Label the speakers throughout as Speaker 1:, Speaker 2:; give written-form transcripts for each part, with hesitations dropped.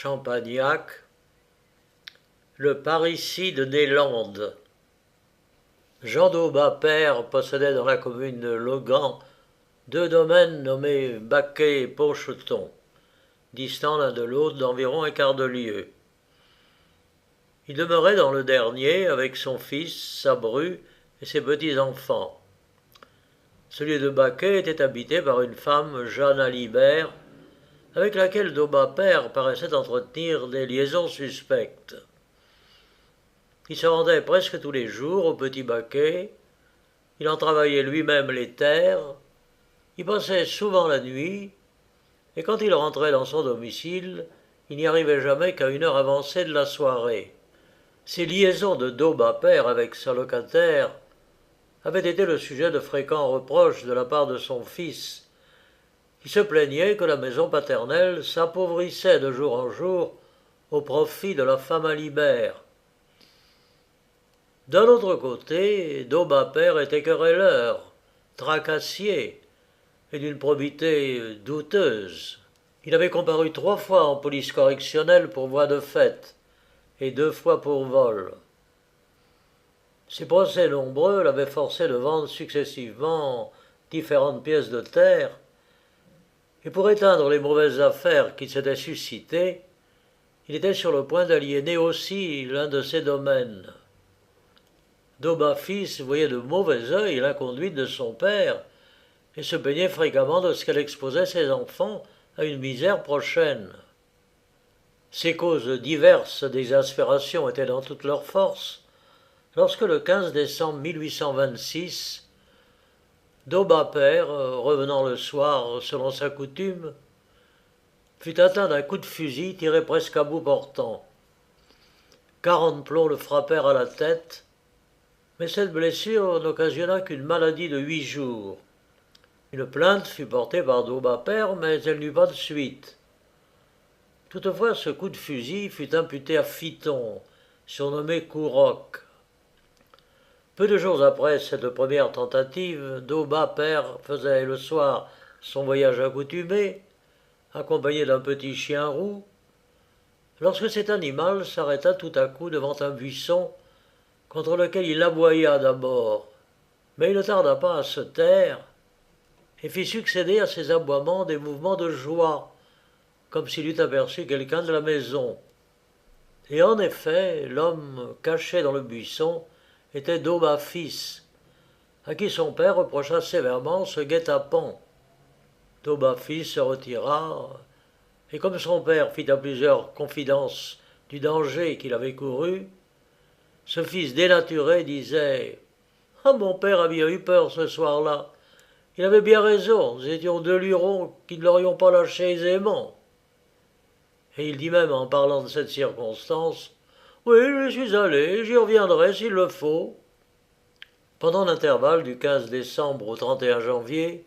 Speaker 1: Champagnac, le parricide des Landes. Jean d'Aubat père possédait dans la commune de Logan 2 domaines nommés Baquet et Poncheton, distants l'un de l'autre d'environ un quart de lieue. Il demeurait dans le dernier avec son fils, sa bru et ses petits-enfants. Celui de Baquet était habité par une femme, Jeanne Alibert, avec laquelle d'Aubat père paraissait entretenir des liaisons suspectes. Il se rendait presque tous les jours au petit Baquet, il en travaillait lui-même les terres, y passait souvent la nuit, et quand il rentrait dans son domicile, il n'y arrivait jamais qu'à une heure avancée de la soirée. Ces liaisons de d'Aubat père avec sa locataire avaient été le sujet de fréquents reproches de la part de son fils, qui se plaignait que la maison paternelle s'appauvrissait de jour en jour au profit de la femme Alibert. D'un autre côté, d'Aubat père était querelleur, tracassier, et d'une probité douteuse. Il avait comparu 3 fois en police correctionnelle pour voie de fait, et 2 fois pour vol. Ses procès nombreux l'avaient forcé de vendre successivement différentes pièces de terre, et pour éteindre les mauvaises affaires qui s'étaient suscitées, il était sur le point d'aliéner aussi l'un de ses domaines. d'Aubat fils voyait de mauvais œil la conduite de son père, et se plaignait fréquemment de ce qu'elle exposait ses enfants à une misère prochaine. Ces causes diverses d'exaspération étaient dans toute leur force, lorsque le 15 décembre 1826, d'Aubat père, revenant le soir selon sa coutume, fut atteint d'un coup de fusil tiré presque à bout portant. 40 plombs le frappèrent à la tête, mais cette blessure n'occasionna qu'une maladie de 8 jours. Une plainte fut portée par d'Aubat père, mais elle n'eut pas de suite. Toutefois, ce coup de fusil fut imputé à Phiton, surnommé Couroc. Peu de jours après cette première tentative, d'Aubat père faisait le soir son voyage accoutumé, accompagné d'un petit chien roux, lorsque cet animal s'arrêta tout à coup devant un buisson contre lequel il aboya d'abord, mais il ne tarda pas à se taire et fit succéder à ses aboiements des mouvements de joie, comme s'il eût aperçu quelqu'un de la maison. Et en effet, l'homme caché dans le buisson était d'Aubat fils, à qui son père reprocha sévèrement ce guet-apens. d'Aubat fils se retira, et comme son père fit à plusieurs confidences du danger qu'il avait couru, ce fils dénaturé disait « Ah, mon père a bien eu peur ce soir-là. Il avait bien raison, nous étions 2 lurons qui ne l'aurions pas lâché aisément. » Et il dit même en parlant de cette circonstance « Oui, j'y suis allé, j'y reviendrai s'il le faut. » Pendant l'intervalle du 15 décembre au 31 janvier,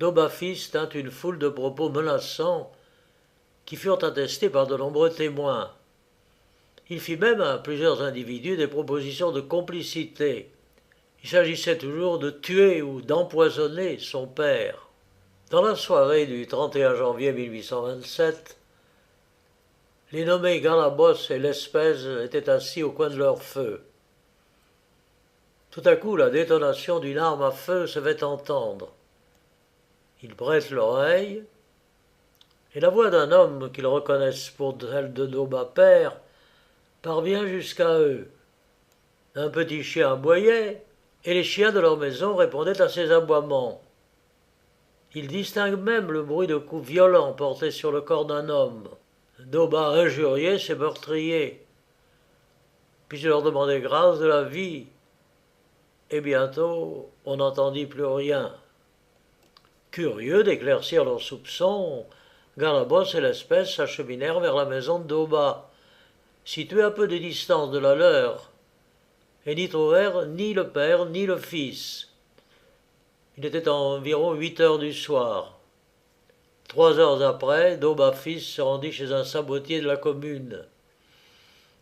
Speaker 1: d'Aubat fils tint une foule de propos menaçants qui furent attestés par de nombreux témoins. Il fit même à plusieurs individus des propositions de complicité. Il s'agissait toujours de tuer ou d'empoisonner son père. Dans la soirée du 31 janvier 1827, les nommés Galabos et Lespèze étaient assis au coin de leur feu. Tout à coup, la détonation d'une arme à feu se fait entendre. Ils prêtent l'oreille, et la voix d'un homme qu'ils reconnaissent pour celle de d'Aubat père parvient jusqu'à eux. Un petit chien aboyait, et les chiens de leur maison répondaient à ses aboiements. Ils distinguent même le bruit de coups violents portés sur le corps d'un homme. d'Aubat injuriait ses meurtriers, puis il leur demandait grâce de la vie, et bientôt on n'entendit plus rien. Curieux d'éclaircir leurs soupçons, Galabos et l'espèce s'acheminèrent vers la maison de d'Aubat, située à peu de distance de la leur, et n'y trouvèrent ni le père ni le fils. Il était environ 8 heures du soir. 3 heures après, d'Aubat fils se rendit chez un sabotier de la commune.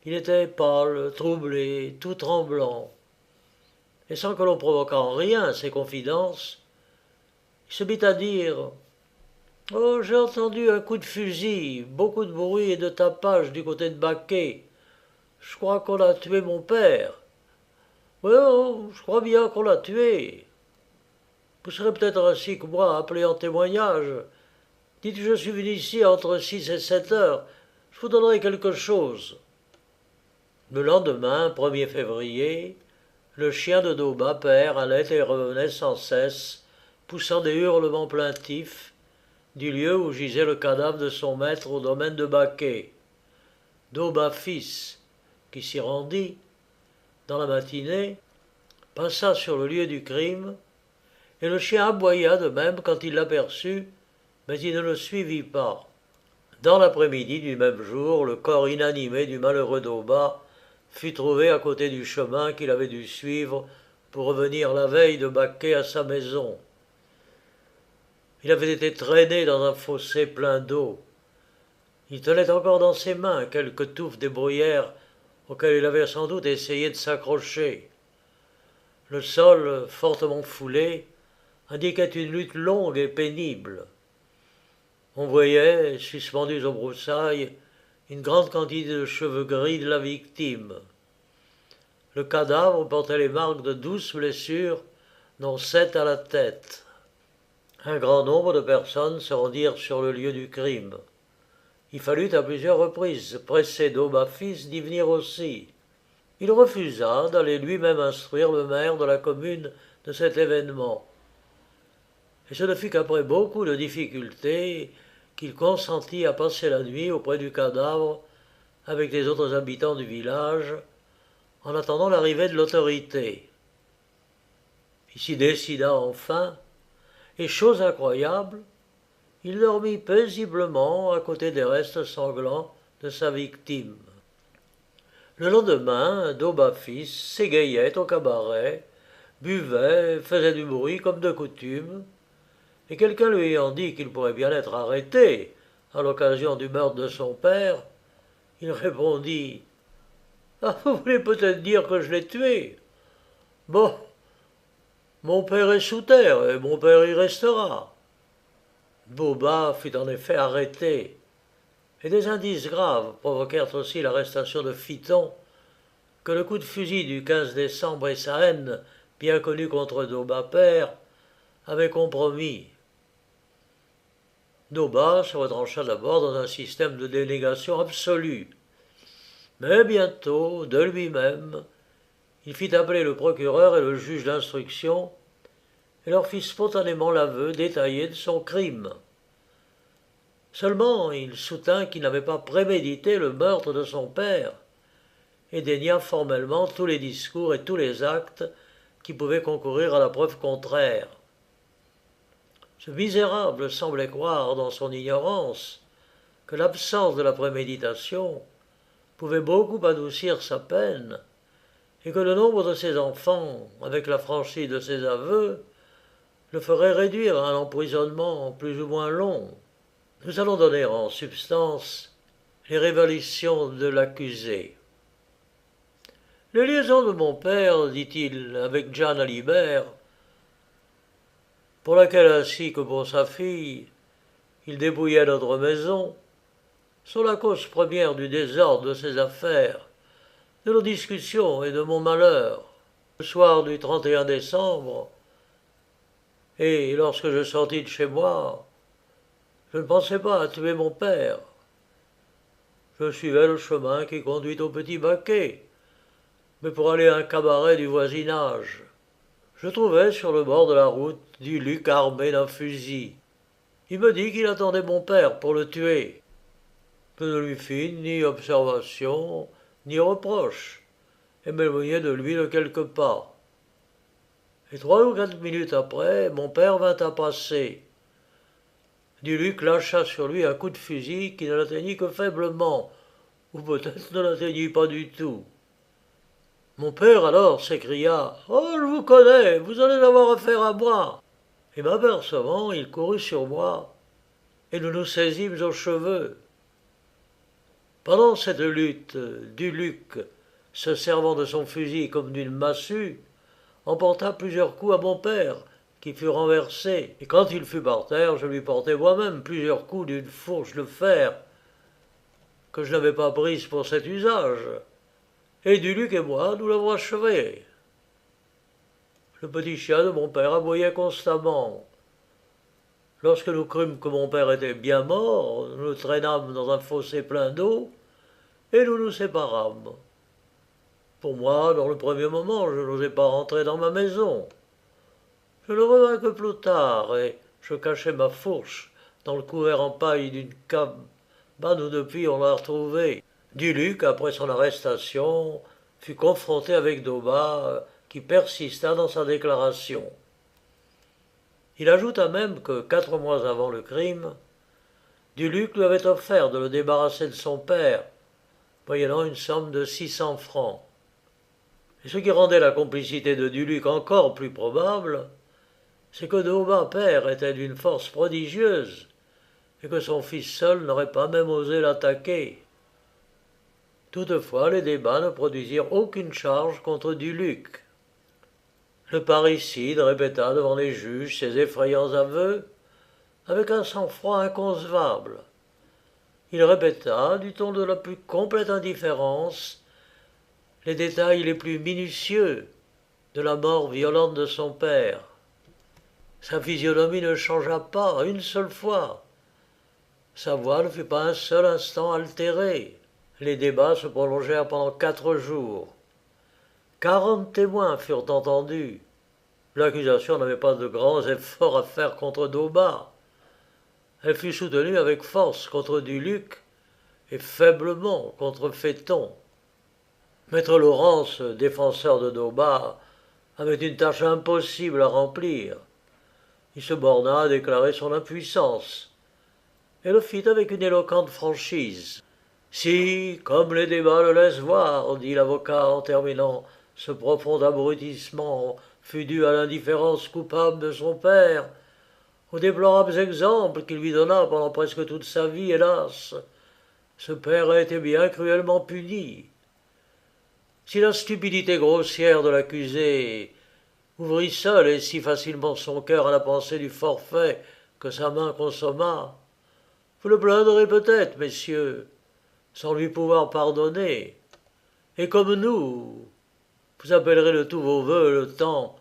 Speaker 1: Il était pâle, troublé, tout tremblant, et sans que l'on provoquât en rien ses confidences, il se mit à dire Oh, j'ai entendu un coup de fusil, beaucoup de bruit et de tapage du côté de Baquet. Je crois qu'on a tué mon père. Oui, oh, je crois bien qu'on l'a tué. Vous serez peut-être ainsi que moi appelé en témoignage. Dites que je suis venu ici entre 6 et 7 heures. Je vous donnerai quelque chose. Le lendemain, 1er février, le chien de Dauba père allait et revenait sans cesse, poussant des hurlements plaintifs, du lieu où gisait le cadavre de son maître au domaine de Baquet. Dauba fils, qui s'y rendit, dans la matinée, passa sur le lieu du crime, et le chien aboya de même quand il l'aperçut, mais il ne le suivit pas. Dans l'après-midi du même jour, le corps inanimé du malheureux Dauba fut trouvé à côté du chemin qu'il avait dû suivre pour revenir la veille de Baquet à sa maison. Il avait été traîné dans un fossé plein d'eau. Il tenait encore dans ses mains quelques touffes des bruyères auxquelles il avait sans doute essayé de s'accrocher. Le sol, fortement foulé, indiquait une lutte longue et pénible. On voyait, suspendus aux broussailles, une grande quantité de cheveux gris de la victime. Le cadavre portait les marques de 12 blessures, dont 7 à la tête. Un grand nombre de personnes se rendirent sur le lieu du crime. Il fallut à plusieurs reprises presser Dauba fils d'y venir aussi. Il refusa d'aller lui-même instruire le maire de la commune de cet événement. Et ce ne fut qu'après beaucoup de difficultés qu'il consentit à passer la nuit auprès du cadavre avec les autres habitants du village, en attendant l'arrivée de l'autorité. Il s'y décida enfin, et chose incroyable, il dormit paisiblement à côté des restes sanglants de sa victime. Le lendemain, Dauba fils s'égayait au cabaret, buvait, faisait du bruit comme de coutume, et quelqu'un lui ayant dit qu'il pourrait bien être arrêté à l'occasion du meurtre de son père, il répondit « Ah, vous voulez peut-être dire que je l'ai tué. Bon, mon père est sous terre et mon père y restera. » Dauba fut en effet arrêté, et des indices graves provoquèrent aussi l'arrestation de Phiton, que le coup de fusil du 15 décembre et sa haine, bien connue contre Dauba père, avait compromis. Dauba se retrancha d'abord dans un système de dénégation absolue. Mais bientôt, de lui-même, il fit appeler le procureur et le juge d'instruction et leur fit spontanément l'aveu détaillé de son crime. Seulement, il soutint qu'il n'avait pas prémédité le meurtre de son père et dénia formellement tous les discours et tous les actes qui pouvaient concourir à la preuve contraire. Ce misérable semblait croire dans son ignorance que l'absence de la préméditation pouvait beaucoup adoucir sa peine, et que le nombre de ses enfants, avec la franchise de ses aveux, le ferait réduire à un emprisonnement plus ou moins long. Nous allons donner en substance les révélations de l'accusé. Les liaisons de mon père, dit-il, avec Jeanne Alibert, pour laquelle ainsi que pour sa fille, il dépouillait notre maison, sont la cause première du désordre de ses affaires, de nos discussions et de mon malheur. Le soir du 31 décembre, et lorsque je sortis de chez moi, je ne pensais pas à tuer mon père. Je suivais le chemin qui conduit au petit Baquet, mais pour aller à un cabaret du voisinage. Je trouvai sur le bord de la route du Luc armé d'un fusil. Il me dit qu'il attendait mon père pour le tuer. Je ne lui fis ni observation, ni reproche, et m'éloignai de lui de quelques pas. Et 3 ou 4 minutes après, mon père vint à passer. Duluc lâcha sur lui un coup de fusil qui ne l'atteignit que faiblement, ou peut-être ne l'atteignit pas du tout. Mon père alors s'écria « Oh, je vous connais, vous allez avoir affaire à moi !» Et m'apercevant, il courut sur moi, et nous nous saisîmes aux cheveux. Pendant cette lutte, Duluc, se servant de son fusil comme d'une massue, emporta plusieurs coups à mon père, qui fut renversé, et quand il fut par terre, je lui portai moi-même plusieurs coups d'une fourche de fer que je n'avais pas prise pour cet usage, et Duluc et moi, nous l'avons achevé. Le petit chien de mon père aboyait constamment. Lorsque nous crûmes que mon père était bien mort, nous le traînâmes dans un fossé plein d'eau, et nous nous séparâmes. Pour moi, dans le premier moment, je n'osais pas rentrer dans ma maison. Je ne revins que plus tard, et je cachai ma fourche dans le couvert en paille d'une cabane où depuis on l'a retrouvée. Duluc, après son arrestation, fut confronté avec Daubat, qui persista dans sa déclaration. Il ajouta même que, 4 mois avant le crime, Duluc lui avait offert de le débarrasser de son père, moyennant une somme de 600 francs. Et ce qui rendait la complicité de Duluc encore plus probable, c'est que Daubat père était d'une force prodigieuse, et que son fils seul n'aurait pas même osé l'attaquer. Toutefois, les débats ne produisirent aucune charge contre Duluc. Le parricide répéta devant les juges ses effrayants aveux avec un sang-froid inconcevable. Il répéta, du ton de la plus complète indifférence, les détails les plus minutieux de la mort violente de son père. Sa physionomie ne changea pas une seule fois. Sa voix ne fut pas un seul instant altérée. Les débats se prolongèrent pendant 4 jours. 40 témoins furent entendus. L'accusation n'avait pas de grands efforts à faire contre Daubat. Elle fut soutenue avec force contre Duluc et faiblement contre Féton. Maître Laurence, défenseur de Daubat, avait une tâche impossible à remplir. Il se borna à déclarer son impuissance, et le fit avec une éloquente franchise. Si, comme les débats le laissent voir, dit l'avocat en terminant, ce profond abrutissement fut dû à l'indifférence coupable de son père, aux déplorables exemples qu'il lui donna pendant presque toute sa vie, hélas, ce père a été bien cruellement puni. Si la stupidité grossière de l'accusé ouvrit seule et si facilement son cœur à la pensée du forfait que sa main consomma, vous le plaindrez peut-être, messieurs, sans lui pouvoir pardonner, et comme nous, vous appellerez de tous vos vœux le temps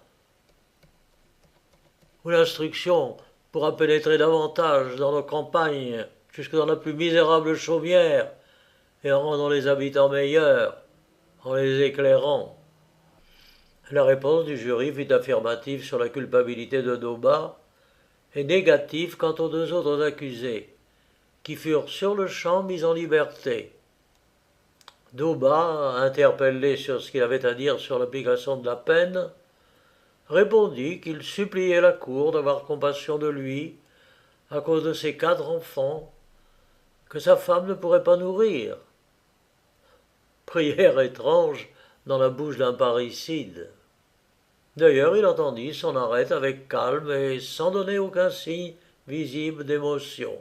Speaker 1: où l'instruction pourra pénétrer davantage dans nos campagnes, jusque dans la plus misérable chaumière, et en rendant les habitants meilleurs, en les éclairant. La réponse du jury fut affirmative sur la culpabilité de Daubat et négative quant aux 2 autres accusés, qui furent sur-le-champ mis en liberté. Daubat, interpellé sur ce qu'il avait à dire sur l'application de la peine, répondit qu'il suppliait la cour d'avoir compassion de lui à cause de ses 4 enfants que sa femme ne pourrait pas nourrir. Prière étrange dans la bouche d'un parricide. D'ailleurs, il entendit son arrêt avec calme et sans donner aucun signe visible d'émotion.